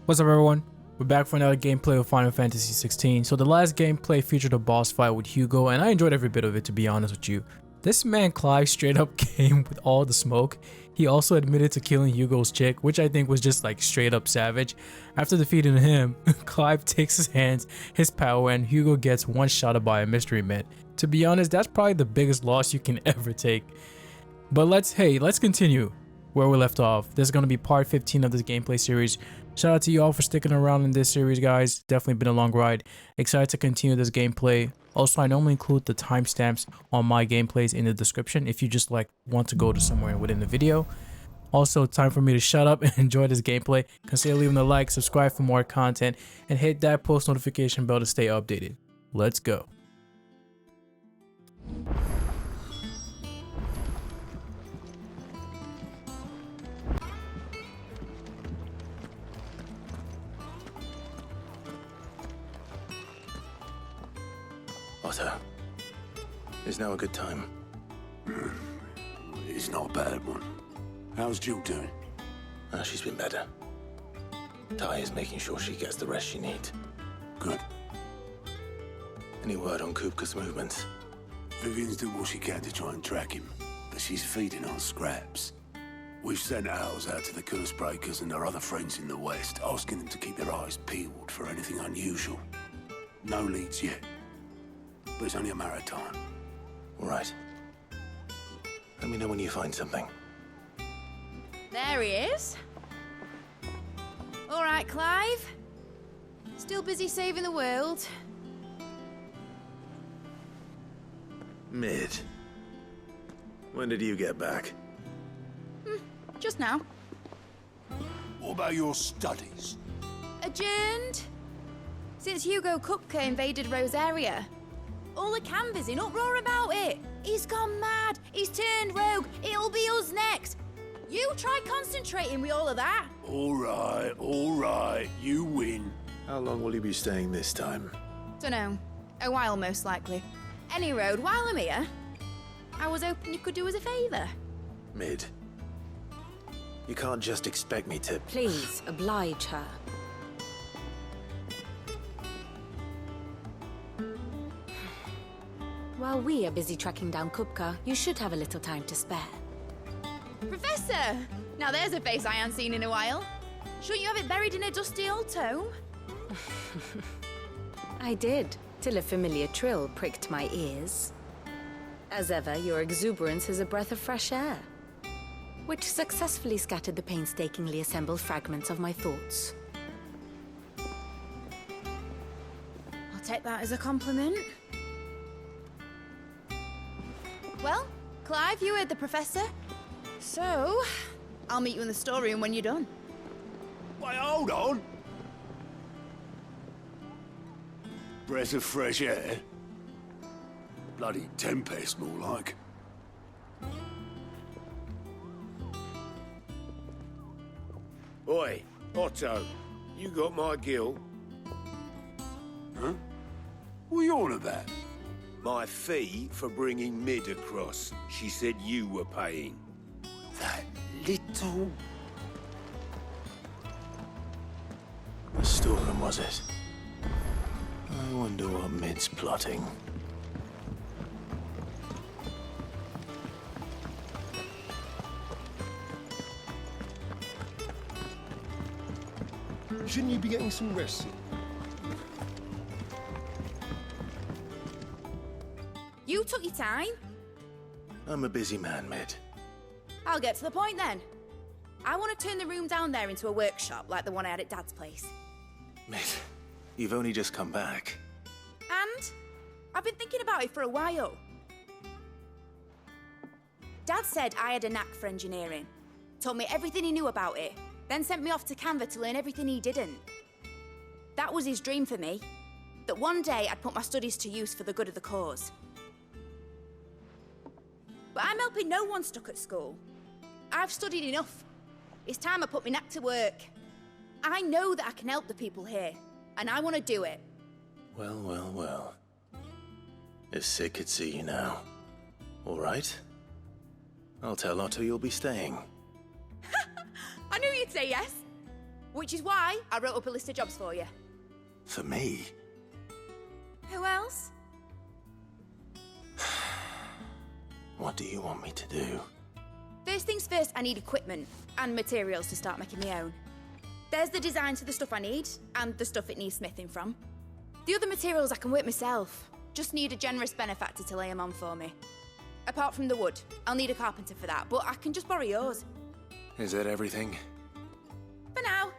What's up everyone? We're back for another gameplay of Final Fantasy 16. So the last gameplay featured a boss fight with Hugo and I enjoyed every bit of it, to be honest with you. This man Clive straight up came with all the smoke. He also admitted to killing Hugo's chick, which I think was just like straight up savage. After defeating him, Clive takes his hands, his power, and Hugo gets one-shotted by a mystery man. To be honest, that's probably the biggest loss you can ever take. But let's continue where we left off. This is going to be part 15 of this gameplay series. Shout out to you all for sticking around in this series, guys. Definitely been a long ride. Excited to continue this gameplay. Also, I normally include the timestamps on my gameplays in the description if you just want to go to somewhere within the video. Also, time for me to shut up and enjoy this gameplay. Consider leaving a like, subscribe for more content, and hit that post notification bell to stay updated. Let's go. Otto, is now a good time? It's not a bad one. How's Jill doing? She's been better. Ty is making sure she gets the rest she needs. Good. Any word on Kupka's movements? Vivian's doing what she can to try and track him, but she's feeding on scraps. We've sent ours out to the curse breakers and our other friends in the west, asking them to keep their eyes peeled for anything unusual. No leads yet. But it's only a matter of time. All right. Let me know when you find something. There he is. All right, Clive. Still busy saving the world. Mid. When did you get back? Just now. What about your studies? Adjourned. Since Hugo Kupka invaded Rosaria. All the canvas in uproar about it. He's gone mad. He's turned rogue. It'll be us next. You try concentrating with all of that. All right. You win. How long will you be staying this time? Dunno. A while, most likely. Any road, while I'm here, I was hoping you could do us a favour. Mid. You can't just expect me to... Please, oblige her. While we are busy tracking down Kupka, you should have a little time to spare. Professor! Now there's a face I haven't seen in a while. Shouldn't you have it buried in a dusty old tome? I did, till a familiar trill pricked my ears. As ever, your exuberance is a breath of fresh air, which successfully scattered the painstakingly assembled fragments of my thoughts. I'll take that as a compliment. Well, Clive, you heard the professor. So, I'll meet you in the storeroom when you're done. Wait, hold on. Breath of fresh air. Bloody tempest, more like. Oi, Otto, you got my gill? Huh? What are you on about? My fee for bringing Mid across. She said you were paying. That little... The storeroom, was it? I wonder what Mid's plotting. Shouldn't you be getting some rest? You took your time. I'm a busy man, Mid. I'll get to the point then. I want to turn the room down there into a workshop like the one I had at Dad's place. Mid, you've only just come back. And I've been thinking about it for a while. Dad said I had a knack for engineering. Told me everything he knew about it. Then sent me off to Canva to learn everything he didn't. That was his dream for me. That one day I'd put my studies to use for the good of the cause. But I'm helping no one stuck at school. I've studied enough. It's time I put my knack to work. I know that I can help the people here, and I want to do it. Well. If Sid could see you now. All right? I'll tell Otto you'll be staying. I knew you'd say yes. Which is why I wrote up a list of jobs for you. For me? Who else? What do you want me to do? First things first, I need equipment and materials to start making my own. There's the designs for the stuff I need and the stuff it needs smithing from. The other materials I can work myself. Just need a generous benefactor to lay them on for me. Apart from the wood, I'll need a carpenter for that, but I can just borrow yours. Is that everything? For now.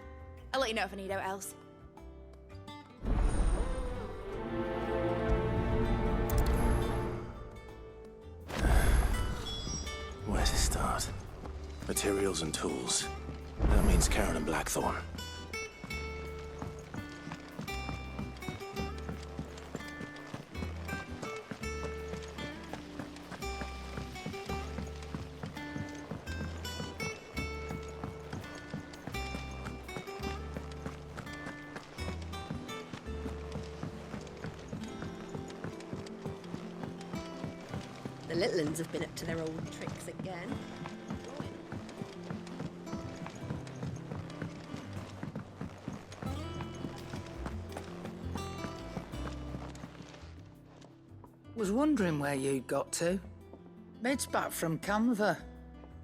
I'll let you know if I need out else. Where to start? Materials and tools. That means Karen and Blackthorn. The little uns have been up to their old tricks again. Was wondering where you'd got to. Mid's back from Canva.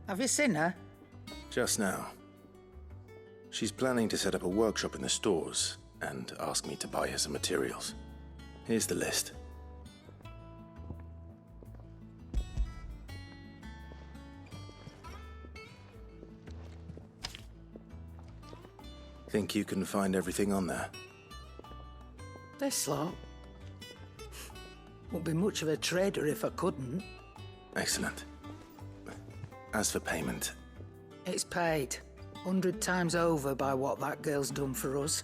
Have you seen her? Just now. She's planning to set up a workshop in the stores and ask me to buy her some materials. Here's the list. Think you can find everything on there? This lot. Wouldn't be much of a trader if I couldn't. Excellent. As for payment, It's paid 100 times over by what that girl's done for us.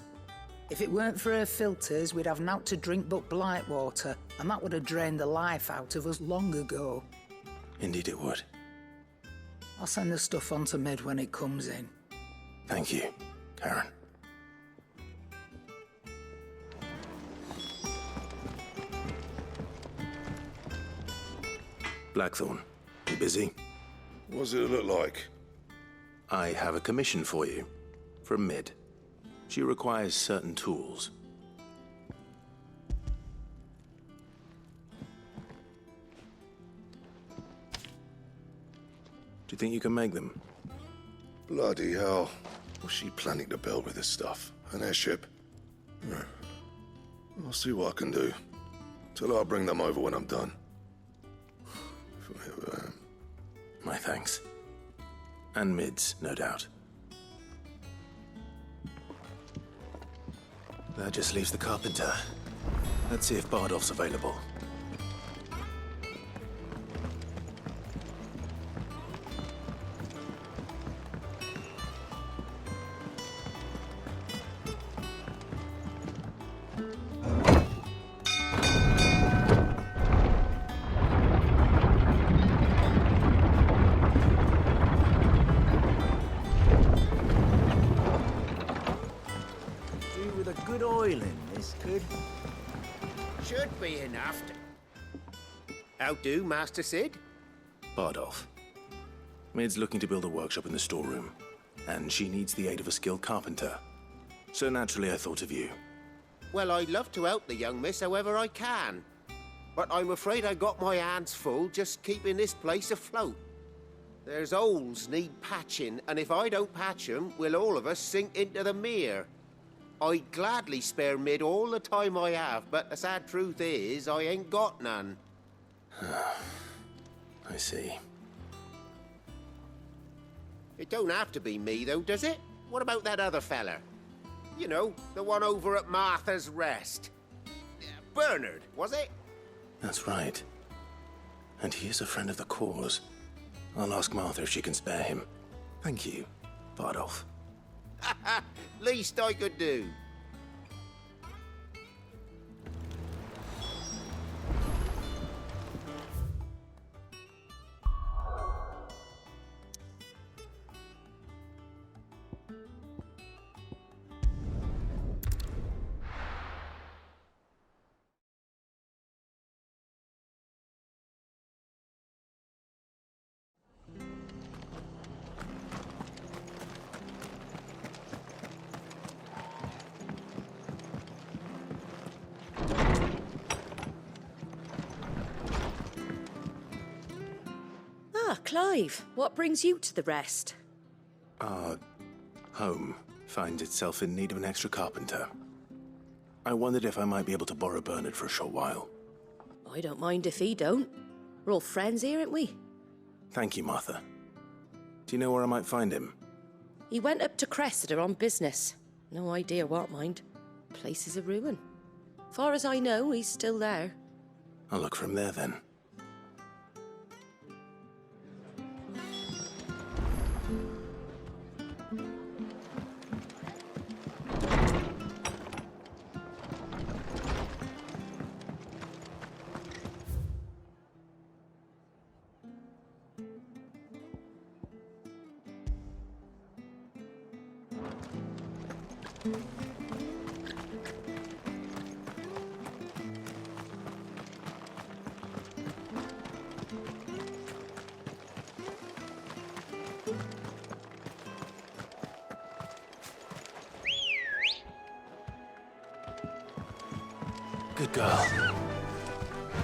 If it weren't for her filters, we'd have naught to drink but blight water, and that would have drained the life out of us long ago. indeed it would. I'll send the stuff on to Mid when it comes in. Thank you, Karen. Blackthorn, you busy? What's it look like? I have a commission for you. From Mid. She requires certain tools. Do you think you can make them? Bloody hell. What's she planning to build with this stuff? An airship? I'll see what I can do. Tell her I'll bring them over when I'm done. My thanks. And Mid's, no doubt. That just leaves the carpenter. Let's see if Bardolph's available. With a good oil in this could. Should be enough to... How do, Master Sid? Bardolph. Mid's looking to build a workshop in the storeroom, and she needs the aid of a skilled carpenter. So naturally I thought of you. Well, I'd love to help the young miss however I can. But I'm afraid I got my hands full just keeping this place afloat. There's holes need patching, and if I don't patch them, we'll all of us sink into the mere. I'd gladly spare Mid all the time I have, but the sad truth is, I ain't got none. I see. It don't have to be me, though, does it? What about that other fella? You know, the one over at Martha's Rest. Benard, was it? That's right. And he is a friend of the cause. I'll ask Martha if she can spare him. Thank you, Bardolph. Least I could do. Clive, what brings you to the rest? Our home finds itself in need of an extra carpenter. I wondered if I might be able to borrow Benard for a short while. I don't mind if he don't. We're all friends here, aren't we? Thank you, Martha. Do you know where I might find him? He went up to Cressida on business. No idea what, mind. Place is a ruin. Far as I know, he's still there. I'll look for him there then. Good girl.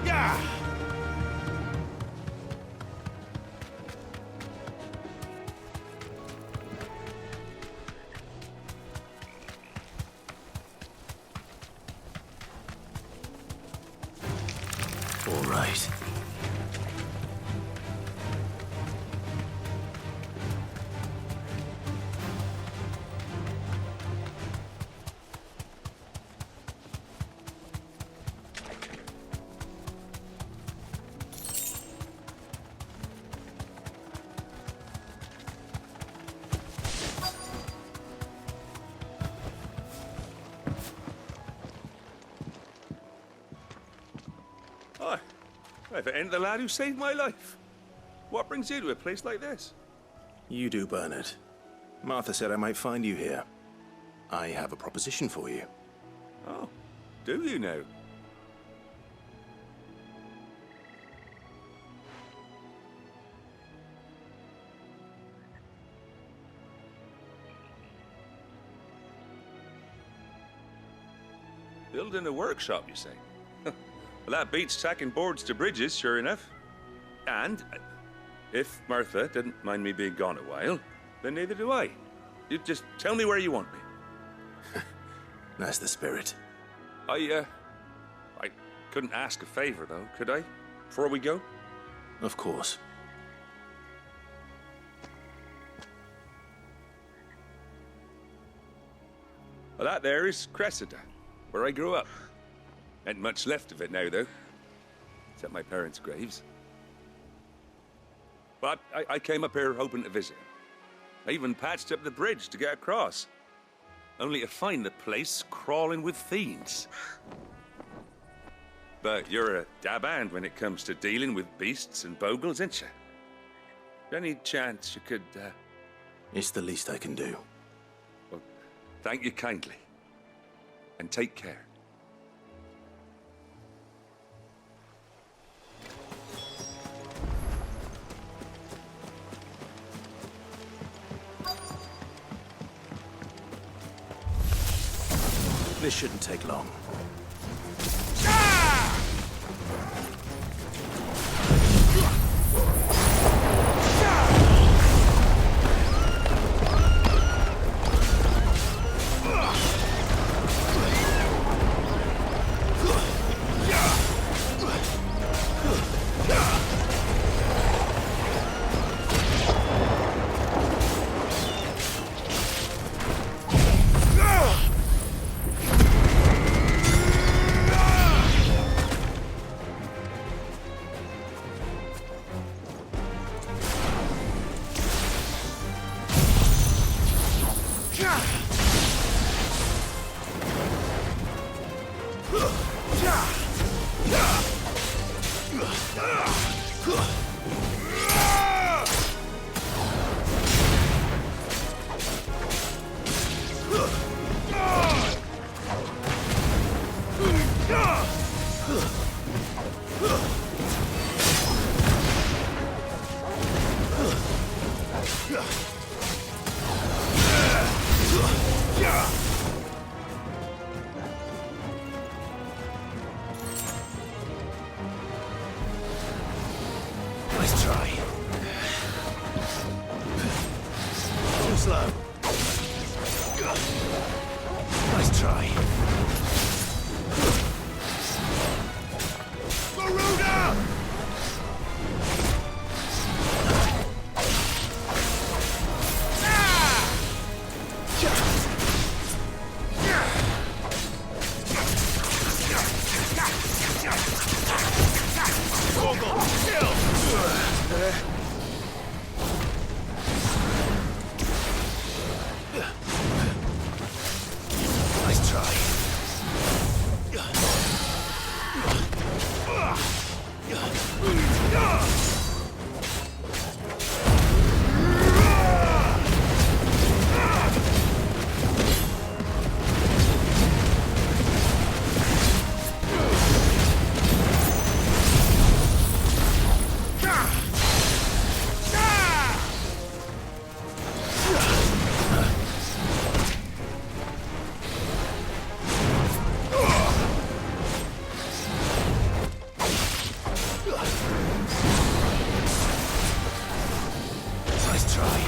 Yeah! All right. Hi. If it ain't the lad who saved my life. What brings you to a place like this? You do, Benard. Martha said I might find you here. I have a proposition for you. Oh, do you now? Building a workshop, you say? Well, that beats tacking boards to bridges, sure enough. And if Martha didn't mind me being gone a while, then neither do I. You just tell me where you want me. That's the spirit. I couldn't ask a favor, though, could I? Before we go? Of course. Well, that there is Cressida, where I grew up. Ain't much left of it now, though. Except my parents' graves. But I came up here hoping to visit. I even patched up the bridge to get across. Only to find the place crawling with fiends. But you're a dab hand when it comes to dealing with beasts and bogles, ain't you? Any chance you could, It's the least I can do. Well, thank you kindly. And take care. This shouldn't take long. Nice try. Nice try. Nice try. Nice try.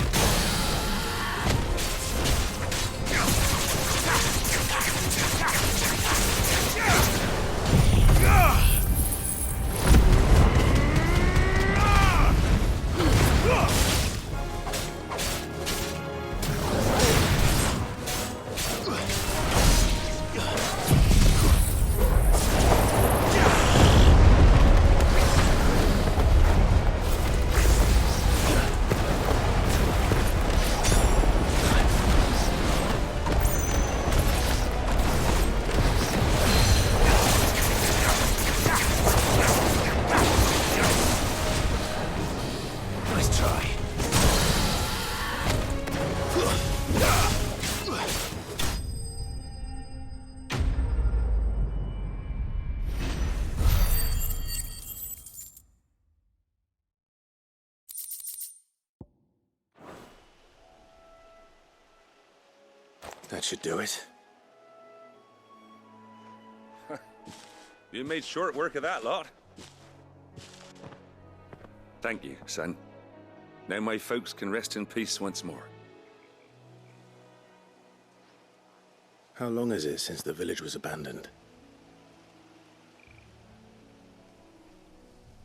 Nice try. That should do it. You made short work of that lot. Thank you, son. Now my folks can rest in peace once more. How long is it since the village was abandoned?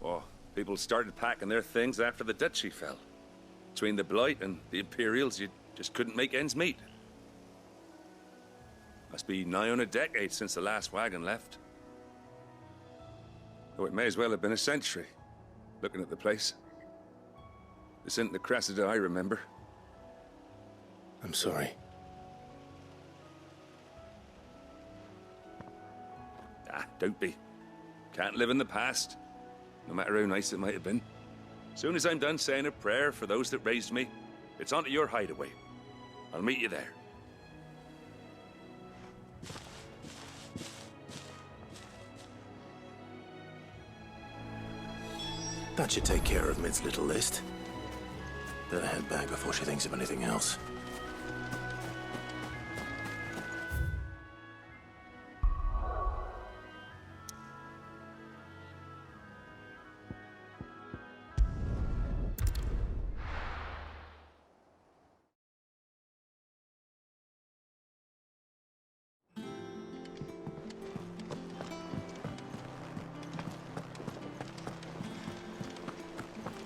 Oh, people started packing their things after the duchy fell. Between the Blight and the Imperials, you just couldn't make ends meet. Must be nigh on a decade since the last wagon left. Though it may as well have been a century, looking at the place. This isn't the Cressida I remember. I'm sorry. Ah, don't be. Can't live in the past, no matter how nice it might have been. Soon as I'm done saying a prayer for those that raised me, it's on to your hideaway. I'll meet you there. That should take care of Mid's little list. Better head back before she thinks of anything else.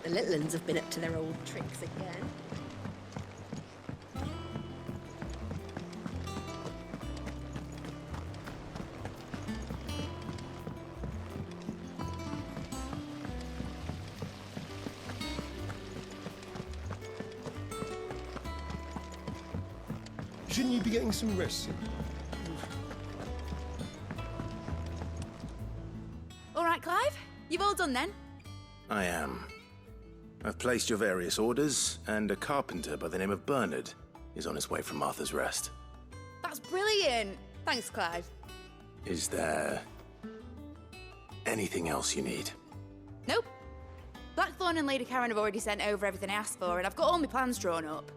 The little uns have been up to their old tricks again. Shouldn't you be getting some rest? All right, Clive. You've all done then? I am. I've placed your various orders, and a carpenter by the name of Benard is on his way from Arthur's Rest. That's brilliant. Thanks, Clive. Is there anything else you need? Nope. Blackthorn and Lady Karen have already sent over everything I asked for, and I've got all my plans drawn up.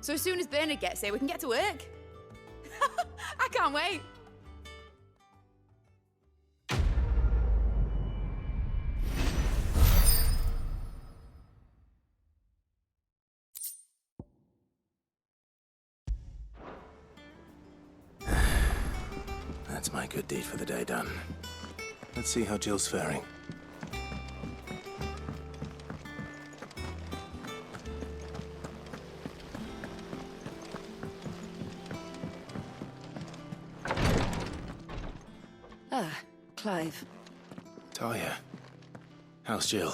So as soon as Benard gets here, we can get to work. I can't wait. That's my good deed for the day done. Let's see how Jill's faring. Clive. Talia, how's Jill?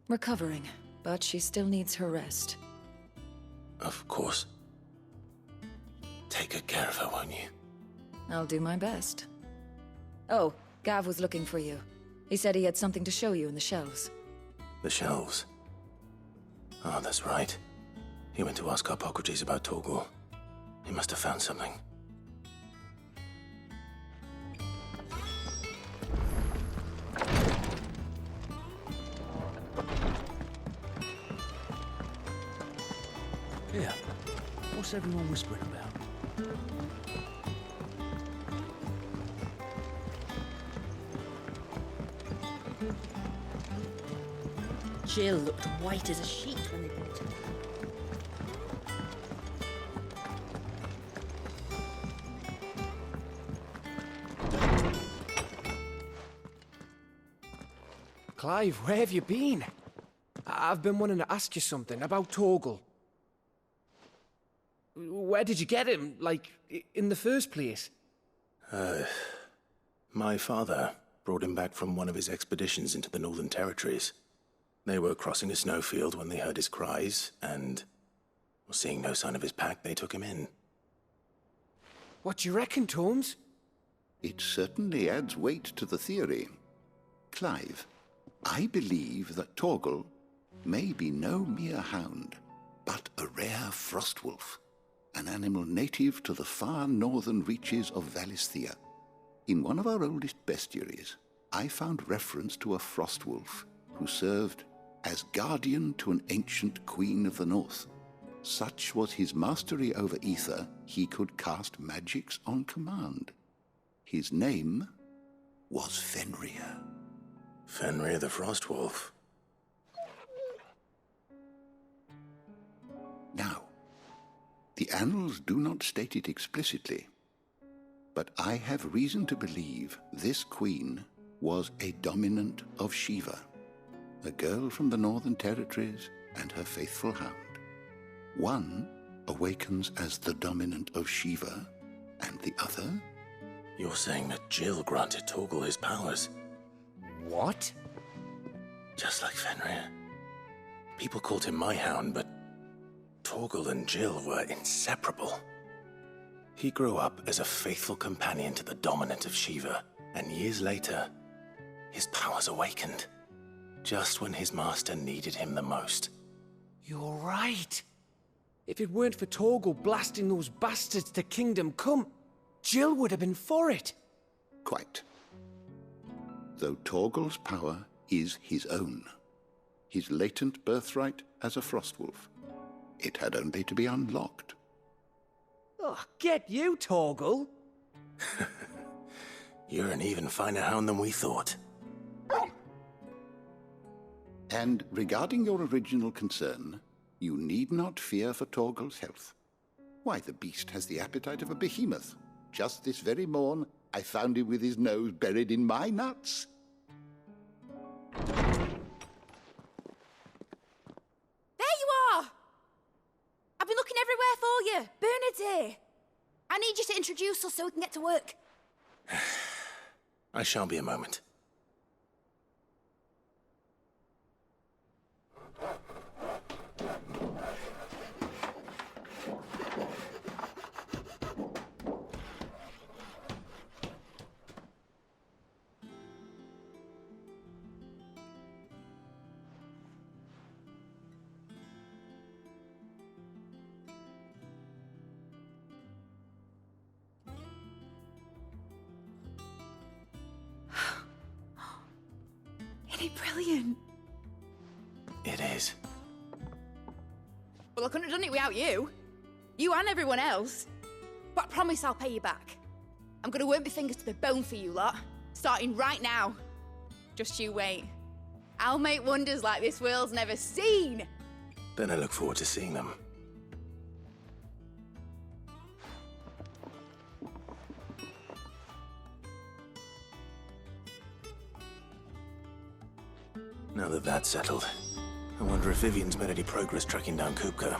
Recovering, but she still needs her rest. Of course. Take good care of her, won't you? I'll do my best. Oh, Gav was looking for you. He said he had something to show you in the shelves. The shelves? Oh, that's right. He went to ask Hippocrates about Torgal. He must have found something. Yeah. What's everyone whispering about? Jill looked white as a sheet when they brought her. Clive, where have you been? I've been wanting to ask you something about Torgal. Where did you get him, like, in the first place? My father brought him back from one of his expeditions into the Northern Territories. They were crossing a snowfield when they heard his cries, and, seeing no sign of his pack, they took him in. What do you reckon, Tomes? It certainly adds weight to the theory. Clive, I believe that Torgal may be no mere hound, but a rare frostwolf, an animal native to the far northern reaches of Valisthea. In one of our oldest bestiaries, I found reference to a frostwolf who served as guardian to an ancient queen of the north. Such was his mastery over ether, he could cast magics on command. His name was Fenrir. Fenrir the Frostwolf. Now, the annals do not state it explicitly, but I have reason to believe this queen was a dominant of Shiva, a girl from the Northern Territories and her faithful hound. One awakens as the dominant of Shiva, and the other? You're saying that Jill granted Torgal his powers? What? Just like Fenrir. People called him my hound, but Torgal and Jill were inseparable. He grew up as a faithful companion to the dominant of Shiva, and years later, his powers awakened, just when his master needed him the most. You're right. If it weren't for Torgal blasting those bastards to Kingdom Come, Jill would have been for it. Quite. Though Torgal's power is his own, his latent birthright as a Frostwolf, it had only to be unlocked. Oh, get you, Torgal! You're an even finer hound than we thought. And regarding your original concern, you need not fear for Torgal's health. Why, the beast has the appetite of a behemoth. Just this very morn, I found him with his nose buried in my nuts. There you are! I've been looking everywhere for you. Bernard's here. I need you to introduce us so we can get to work. I shall be a moment. Isn't it brilliant? It is. Well, I couldn't have done it without you. You and everyone else. But I promise I'll pay you back. I'm gonna work my fingers to the bone for you lot, starting right now. Just you wait. I'll make wonders like this world's never seen. Then I look forward to seeing them. Now that that's settled, I wonder if Vivian's made any progress tracking down Kupka.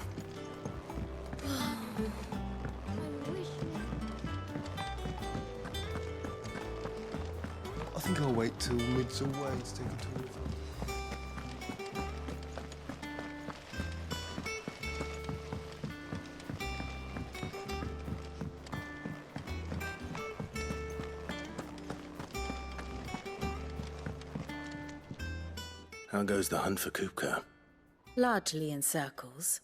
I think I'll wait till Mid's away to take a tour of her. How goes the hunt for Kupka? Largely in circles.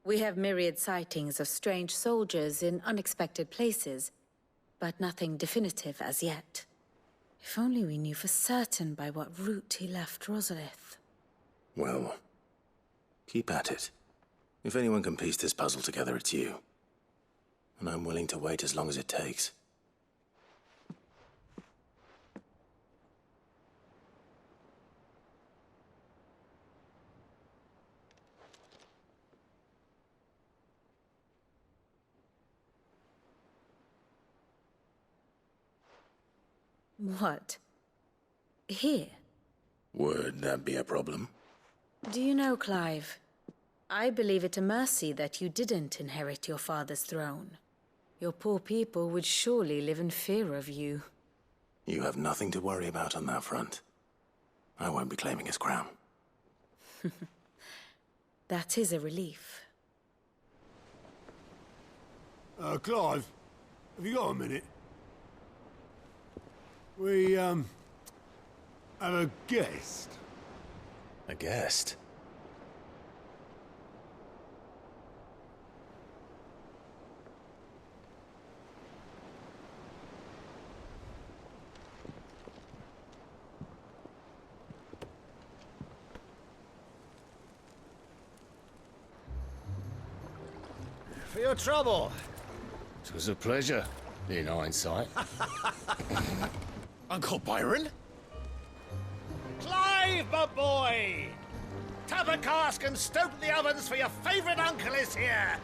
We have myriad sightings of strange soldiers in unexpected places, but nothing definitive as yet. If only we knew for certain by what route he left Rosalith. Well, keep at it. If anyone can piece this puzzle together, it's you. And I'm willing to wait as long as it takes. What? Here? Would that be a problem? Do you know, Clive? I believe it a mercy that you didn't inherit your father's throne. Your poor people would surely live in fear of you. You have nothing to worry about on that front. I won't be claiming his crown. That is a relief. Clive, have you got a minute? We, have a guest. A guest? For your trouble. It was a pleasure, in hindsight. Uncle Byron? Clive, my boy! Tap a cask and stoke the ovens, for your favourite uncle is here!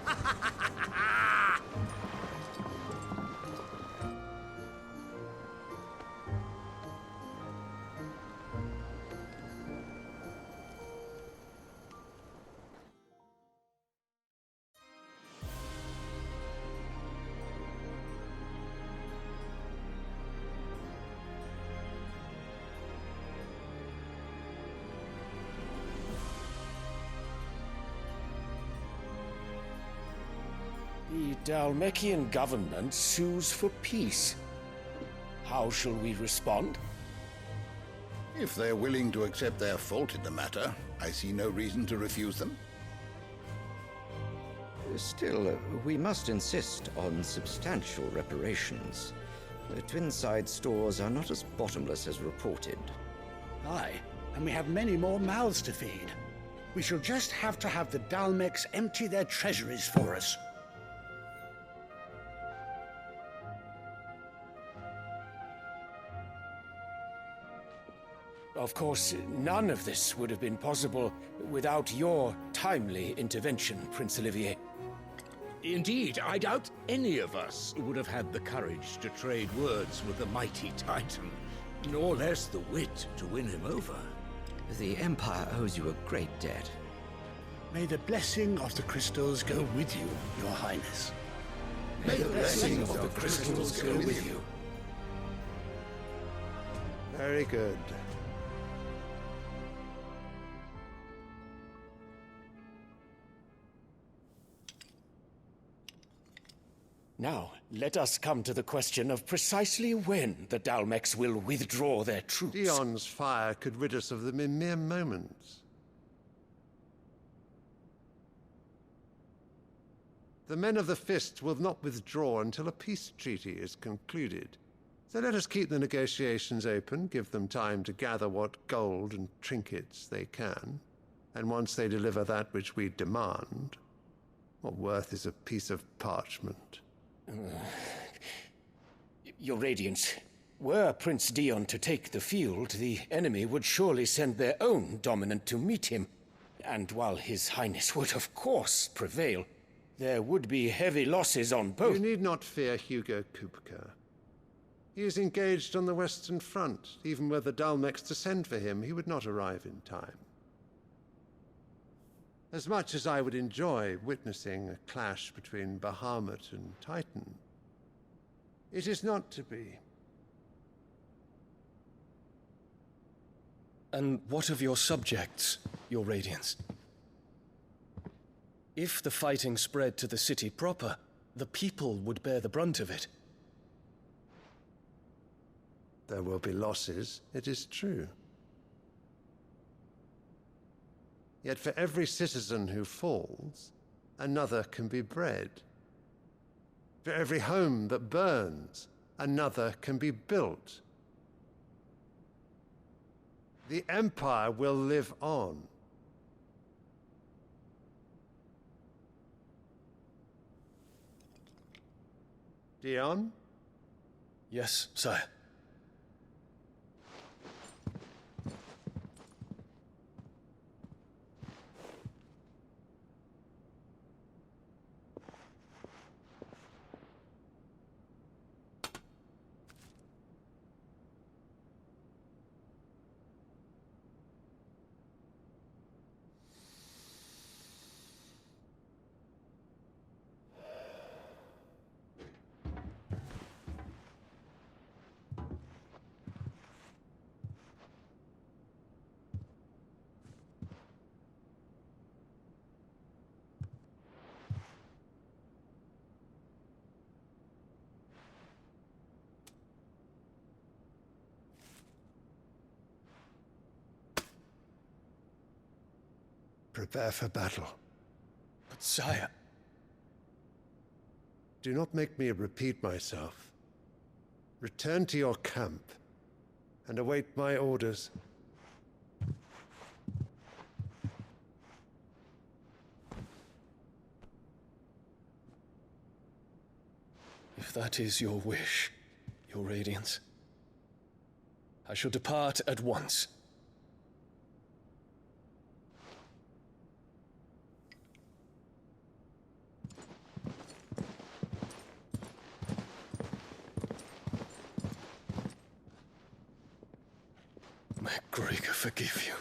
The Dalmekian government sues for peace. How shall we respond? If they're willing to accept their fault in the matter, I see no reason to refuse them. Still, we must insist on substantial reparations. The Twinside stores are not as bottomless as reported. Aye, and we have many more mouths to feed. We shall just have to have the Dalmeks empty their treasuries for us. Of course, none of this would have been possible without your timely intervention, Prince Olivier. Indeed, I doubt any of us would have had the courage to trade words with the mighty Titan, nor less the wit to win him over. The Empire owes you a great debt. May the blessing of the crystals go with you, Your Highness. May the blessing of the crystals go with you. Very good. Now, let us come to the question of precisely when the Dalmeks will withdraw their troops. Dion's fire could rid us of them in mere moments. The men of the Fist will not withdraw until a peace treaty is concluded. So let us keep the negotiations open, give them time to gather what gold and trinkets they can, and once they deliver that which we demand, what worth is a piece of parchment? Your Radiance, were Prince Dion to take the field, the enemy would surely send their own dominant to meet him. And while His Highness would of course prevail, there would be heavy losses on both. You need not fear Hugo Kupka. He is engaged on the Western Front. Even were the Dalmex to send for him, he would not arrive in time. As much as I would enjoy witnessing a clash between Bahamut and Titan, it is not to be. And what of your subjects, your Radiance? If the fighting spread to the city proper, the people would bear the brunt of it. There will be losses, it is true. Yet for every citizen who falls, another can be bred. For every home that burns, another can be built. The Empire will live on. Dion? Yes, sire. Prepare for battle. But sire... Do not make me repeat myself. Return to your camp and await my orders. If that is your wish, your Radiance, I shall depart at once. May Gregor forgive you.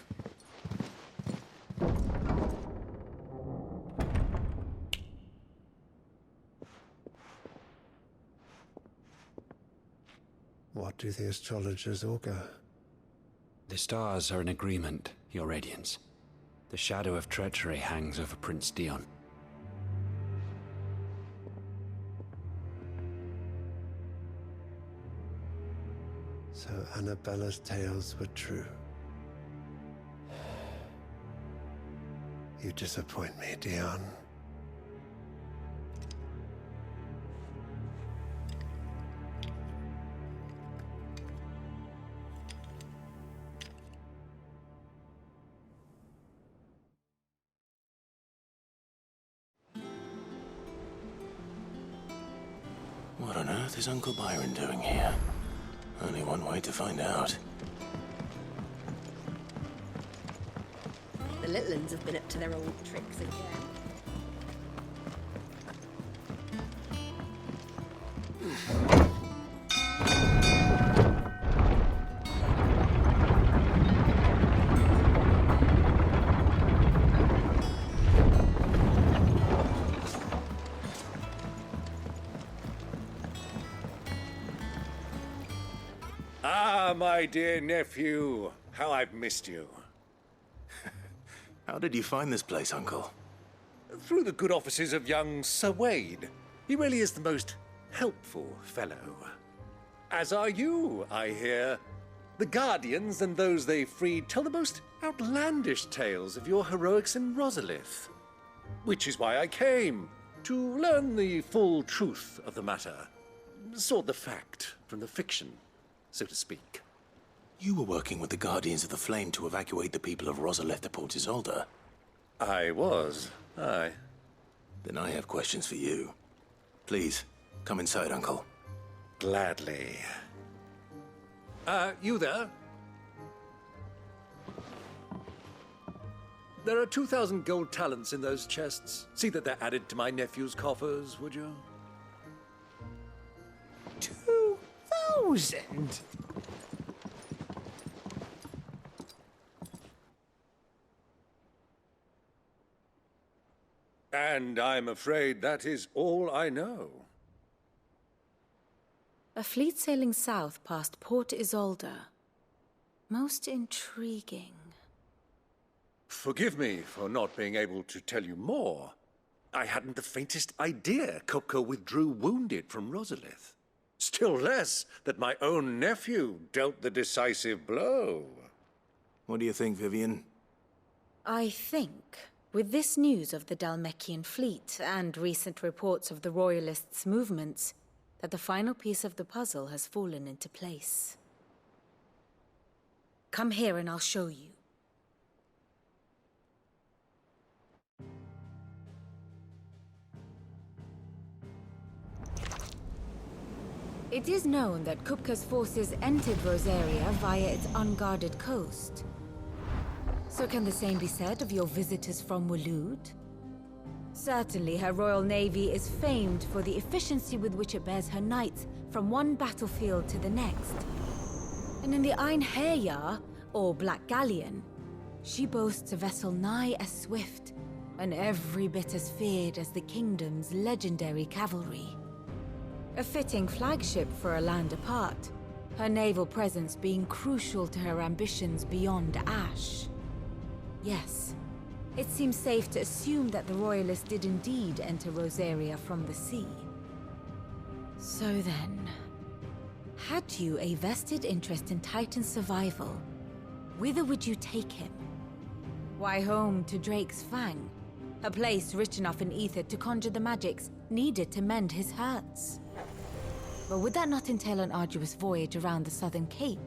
What do the astrologers augur? The stars are in agreement, Your Radiance. The shadow of treachery hangs over Prince Dion. So Annabella's tales were true. You disappoint me, Dion. What on earth is Uncle Byron doing here? Only one way to find out. The little ones have been up to their old tricks again. Ah, my dear nephew, how I've missed you. How did you find this place, Uncle? Through the good offices of young Sir Wade. He really is the most helpful fellow. As are you, I hear. The Guardians and those they freed tell the most outlandish tales of your heroics in Rosalith. Which is why I came, to learn the full truth of the matter. Sort the fact from the fiction, so to speak. You were working with the Guardians of the Flame to evacuate the people of Rosalith to Port Isolde. I was, aye. Then I have questions for you. Please, come inside, Uncle. Gladly. You there? There are 2,000 gold talents in those chests. See that they're added to my nephew's coffers, would you? 2,000? 1,000? And I'm afraid that is all I know. A fleet sailing south past Port Isolde. Most intriguing. Forgive me for not being able to tell you more. I hadn't the faintest idea Kupka withdrew wounded from Rosalith. Still less that my own nephew dealt the decisive blow. What do you think, Vivian? I think, with this news of the Dhalmekian fleet and recent reports of the Royalists' movements, that the final piece of the puzzle has fallen into place. Come here and I'll show you. It is known that Kupka's forces entered Rosaria via its unguarded coast. So can the same be said of your visitors from Waloed? Certainly, her Royal Navy is famed for the efficiency with which it bears her knights from one battlefield to the next. And in the Einherjar, or Black Galleon, she boasts a vessel nigh as swift and every bit as feared as the kingdom's legendary cavalry. A fitting flagship for a land apart, her naval presence being crucial to her ambitions beyond Ash. Yes, it seems safe to assume that the Royalists did indeed enter Rosaria from the sea. So then, had you a vested interest in Titan's survival, whither would you take him? Why, home to Drake's Fang, a place rich enough in ether to conjure the magics needed to mend his hurts. But would that not entail an arduous voyage around the southern cape?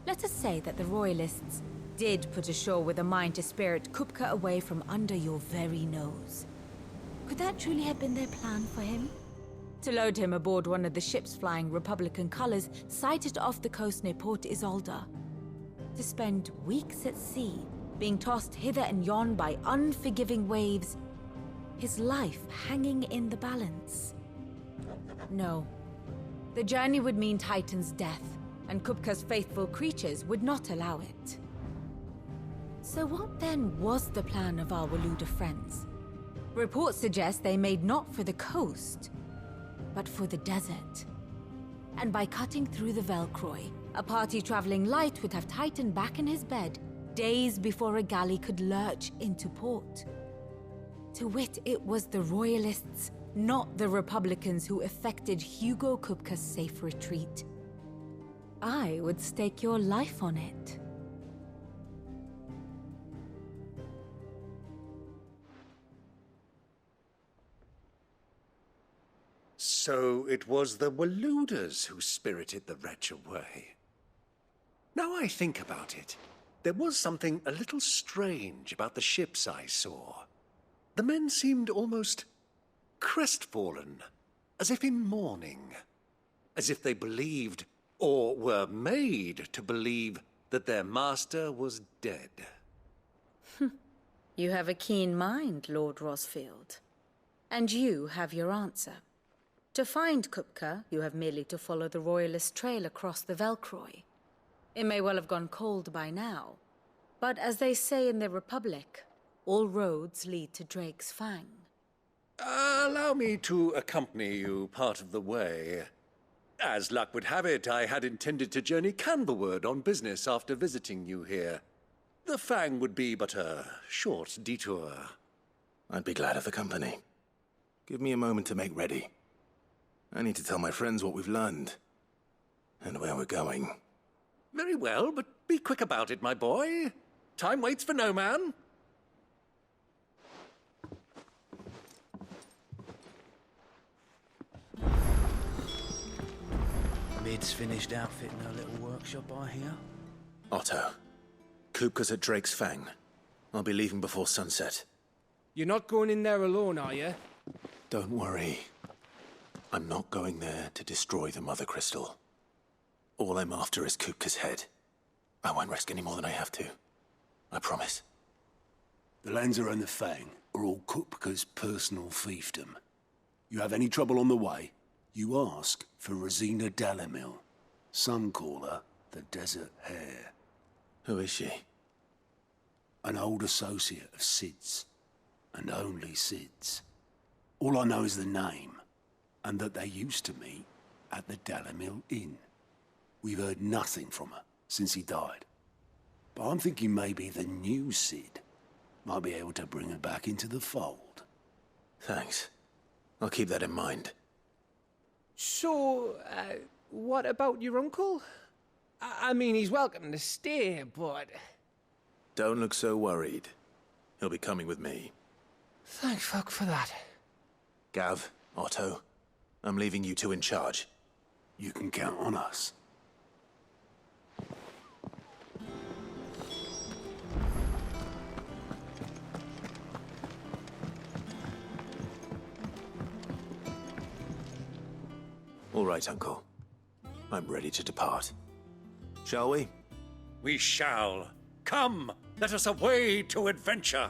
Let us say that the Royalists did put ashore with a mind to spirit Kupka away from under your very nose. Could that truly have been their plan for him? To load him aboard one of the ships flying Republican colors sighted off the coast near Port Isolde? To spend weeks at sea, being tossed hither and yon by unforgiving waves, his life hanging in the balance? No. The journey would mean Titan's death, and Kupka's faithful creatures would not allow it. So what then was the plan of our Waluda friends? Reports suggest they made not for the coast, but for the desert. And by cutting through the Velcroy, a party traveling light would have Titan back in his bed days before a galley could lurch into port. To wit, it was the Royalists, not the Republicans, who effected Hugo Kupka's safe retreat. I would stake your life on it. So it was the Waludas who spirited the wretch away. Now I think about it, there was something a little strange about the ships I saw. The men seemed almost crestfallen, as if in mourning, as if they believed, or were made to believe, that their master was dead. You have a keen mind, Lord Rosfield. And you have your answer. To find Kupka, you have merely to follow the Royalist trail across the Velcroy. It may well have gone cold by now, but as they say in the Republic, all roads lead to Drake's Fang. Allow me to accompany you part of the way. As luck would have it, I had intended to journey Canberward on business after visiting you here. The Fang would be but a short detour. I'd be glad of the company. Give me a moment to make ready. I need to tell my friends what we've learned, and where we're going. Very well, but be quick about it, my boy. Time waits for no man. Mid's finished outfitting her little workshop, I hear. Otto, Kupka's at Drake's Fang. I'll be leaving before sunset. You're not going in there alone, are you? Don't worry. I'm not going there to destroy the Mother Crystal. All I'm after is Kupka's head. I won't risk any more than I have to. I promise. The lands around the Fang are all Kupka's personal fiefdom. You have any trouble on the way, You ask for Rosina Dalamil. Some call her the Desert Hare. Who is she? An old associate of Sid's, and only Sid's. All I know is the name, and that they used to meet at the Dalamil Inn. We've heard nothing from her since he died. But I'm thinking maybe the new Sid might be able to bring her back into the fold. Thanks. I'll keep that in mind. So, what about your uncle? I mean, he's welcome to stay, but... Don't look so worried. He'll be coming with me. Thank fuck for that. Gav, Otto, I'm leaving you two in charge. You can count on us. All right, Uncle. I'm ready to depart. Shall we? We shall. Come, let us away to adventure.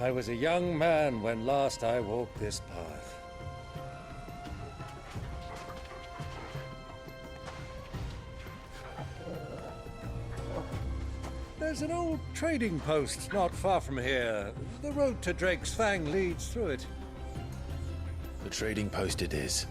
I was a young man when last I walked this path. There's an old trading post not far from here. The road to Drake's Fang leads through it. The trading post it is.